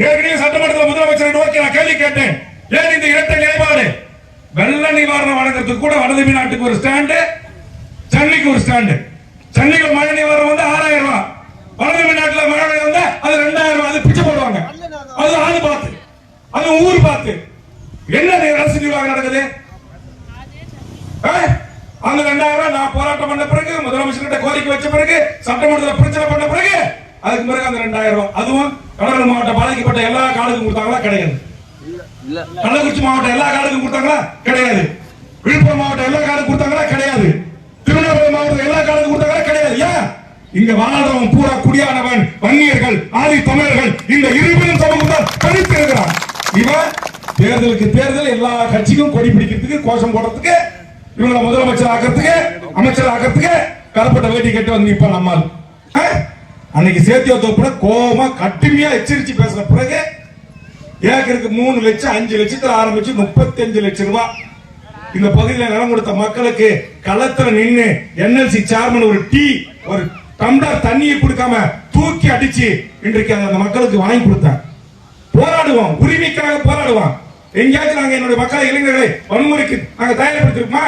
ஏற்கனவே சட்டமன்றத்தில் முதலமைச்சர் நோக்கி நான் கேள்வி கேட்டேன். ஏன் இந்த இரட்டை நிலைப்பாடு? வெள்ள நிவாரணம் வழங்குறதுக்கு கூட வடதமி நாட்டுக்கு ஒரு ஸ்டாண்டு, சென்னைக்கு ஒரு ஸ்டாண்டு. சென்னைக்கு மழை நிவாரணம் வந்து 6000 ரூபாய், வடதமி நாட்டில் மழை வந்து அது 2000 ரூபாய். அது பிச்சை போடுவாங்க. அது ஆளு பார்த்து, அது ஊர் பார்த்து. என்ன அரசு நிர்வாகம் நடக்குது? அந்த 2000 ரூபாய் நான் போராட்டம் பண்ண பிறகு, முதலமைச்சர்கிட்ட கோரிக்கை வச்ச பிறகு, சட்டமன்றத்தில் பிரச்சனை பண்ண பிறகு, அதுக்கு பிறகு அந்த 2000 ரூபாய் அதுவும் கடலூர் மாவட்டம் பாதிக்கப்பட்ட எல்லா காடுக்கும் கொடுத்தாங்களா? கிடையாது. கள்ளக்குறிச்சி மாவட்டம் எல்லா காடுக்கும் கொடுத்தாங்களா? கிடையாது. விழுப்புரம் மாவட்டம் எல்லா காடுக்கும் கொடுத்தாங்களா? கிடையாது. திருவண்ணாமலை மாவட்டம் எல்லா காடுக்கும் கொடுத்தாங்களா? கிடையாது. ஏன்? இங்க வாழ்றவன் பூரா குடியானவன், வன்னியர்கள், ஆதி தமிழர்கள், இந்த இருவரும் சமூகம் தான் தனித்து இருக்கிறான். இவன் தேர்தலுக்கு தேர்தல் எல்லா கட்சிக்கும் கொடி பிடிக்கிறதுக்கு, கோஷம் போடுறதுக்கு, இவங்களை முதலமைச்சர் ஆக்கிறதுக்கு, அமைச்சர் ஆக்கிறதுக்கு கருப்பட்ட வேட்டி கட்டி வந்து நிப்பான். நம்மால் அன்னைக்கு சேத்திய தொப்புல கோபமா கட்டுமையா எச்சரிச்சு பேசுற பிறகு ஏக்கருக்கு 3 லட்சம் 5 லட்சத்துல ஆரம்பிச்சு 35 லட்சம் ரூபாய் இந்த பகுதியில் நிலம் கொடுத்த மக்களுக்கு களத்துல நின்று என்எல்சி சேர்மன் ஒரு டீ, ஒரு டம்ளர் தண்ணியை கொடுக்காம தூக்கி அடிச்சு இன்றைக்கு அந்த மக்களுக்கு வாங்கி கொடுத்தாங்க. போராடுவோம், உரிமைக்காக போராடுவோம். எங்கேயாச்சும் நாங்க என்னுடைய மக்களை, இளைஞர்களை வன்முறைக்கு நாங்க தயார்படுத்திருக்கோமா?